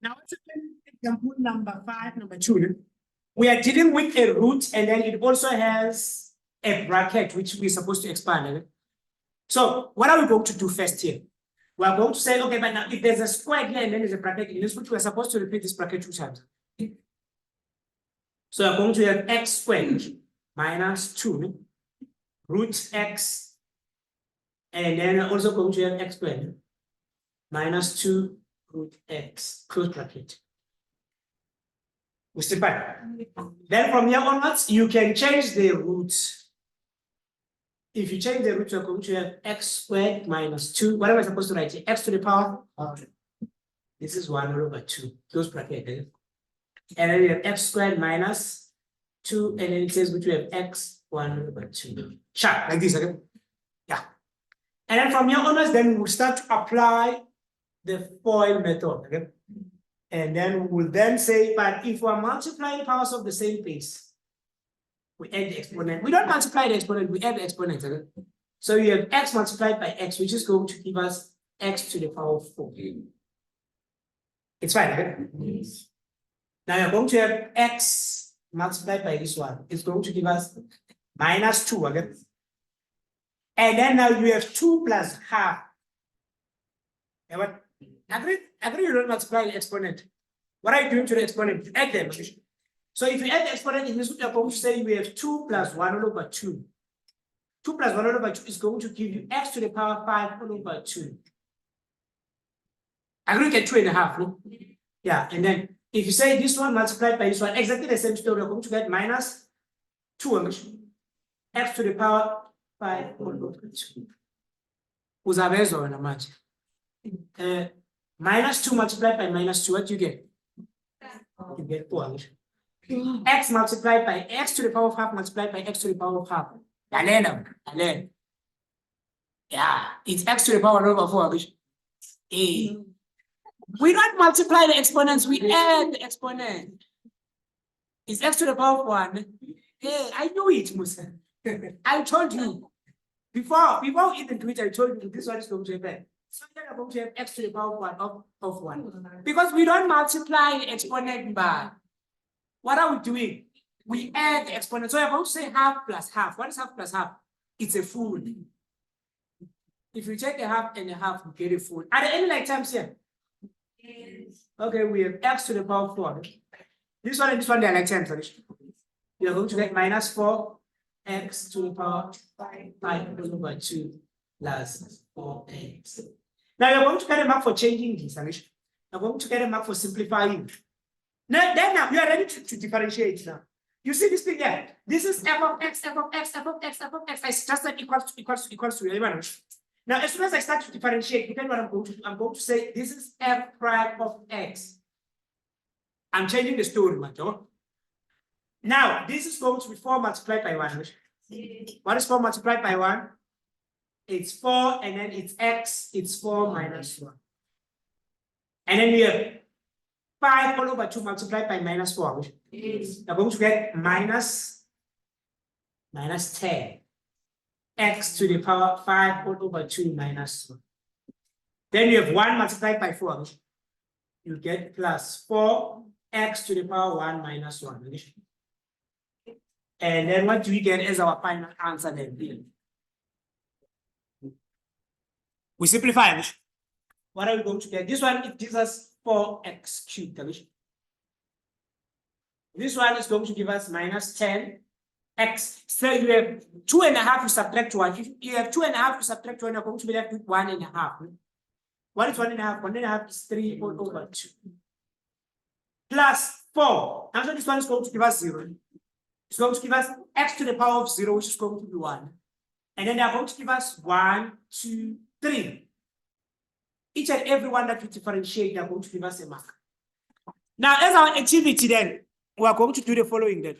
Now, let's example number 5, number 2. We are dealing with a root, and then it also has a bracket, which we're supposed to expand. So, what are we going to do first here? We are going to say, okay, but now if there's a square here and then there's a bracket in this, which we're supposed to repeat this bracket 2 times. So, we're going to have x squared minus 2 root x, and then we're also going to have x squared minus 2 root x, close bracket. We simplify. Then from here onwards, you can change the root. If you change the root, you're going to have x squared minus 2. What am I supposed to write here? X to the power. This is 1 over 2, close bracket. And then you have x squared minus 2, and then it says which we have x 1 over 2. Sharp, like this, okay? Yeah. And then from here onwards, then we'll start to apply the FOIL method, okay? And then we'll then say, but if we're multiplying powers of the same base, we add the exponent. We don't multiply the exponent, we add the exponent, okay? So you have x multiplied by x, which is going to give us x to the power of 4. It's fine, okay? Yes. Now you're going to have x multiplied by this one. It's going to give us minus 2, okay? And then now you have 2 plus half. And what? Agree you don't multiply the exponent. What are you doing to the exponent? You add them. So if you add the exponent in this, you're going to say we have 2 plus 1 over 2. 2 plus 1 over 2 is going to give you x to the power 5 over 2. Agree you get 2.5, no? Yeah, and then if you say this one multiplied by this one, exactly the same story, you're going to get minus 2 x to the power 5 over 2. Uzabezo na maji. Minus 2 multiplied by minus 2, what do you get? You get 4. X multiplied by x to the power of half multiplied by x to the power of half. Yeah, it's x to the power over 4. We don't multiply the exponents, we add the exponent. It's x to the power of 1. Hey, I knew it, Musa. I told you. Before we even do it, I told you this one is going to happen. So then I'm going to have x to the power of 1. Because we don't multiply the exponent by. What are we doing? We add the exponent. So I'm going to say half plus half. What is half plus half? It's a full. If you take a half and a half, you get a full. Are there any like terms here? Yes. Okay, we have x to the power of 4. This one and this one, they are like terms. You're going to get minus 4 x to the power 5 over 2 plus 4x. Now you're going to get a mark for changing this, Anish. You're going to get a mark for simplifying. Now you are ready to differentiate now. You see this thing here? This is f of x, f of x, f of x, f of x. I just like equals to. Now, as soon as I start to differentiate, depending on what I'm going to do, I'm going to say this is f prime of x. I'm changing the story, Mato. Now, this is going to be 4 multiplied by 1. What is 4 multiplied by 1? It's 4, and then it's x, it's 4 minus 1. And then we have 5 all over 2 multiplied by minus 4. You're going to get minus 10. X to the power 5 all over 2 minus 1. Then you have 1 multiplied by 4. You get plus 4 x to the power 1 minus 1. And then what do we get as our final answer then? We simplify. What are we going to get? This one, it gives us 4x cubed. This one is going to give us minus 10 x. So you have 2.5 to subtract 1. If you have 2.5 to subtract 1, you're going to be left with 1.5. What is 1.5? 1.5 is 3 all over 2. Plus 4. And so this one is going to give us 0. It's going to give us x to the power of 0, which is going to be 1. And then they're going to give us 1, 2, 3. Each and every one that we differentiate, they're going to give us a mark. Now, as our activity then, we are going to do the following then.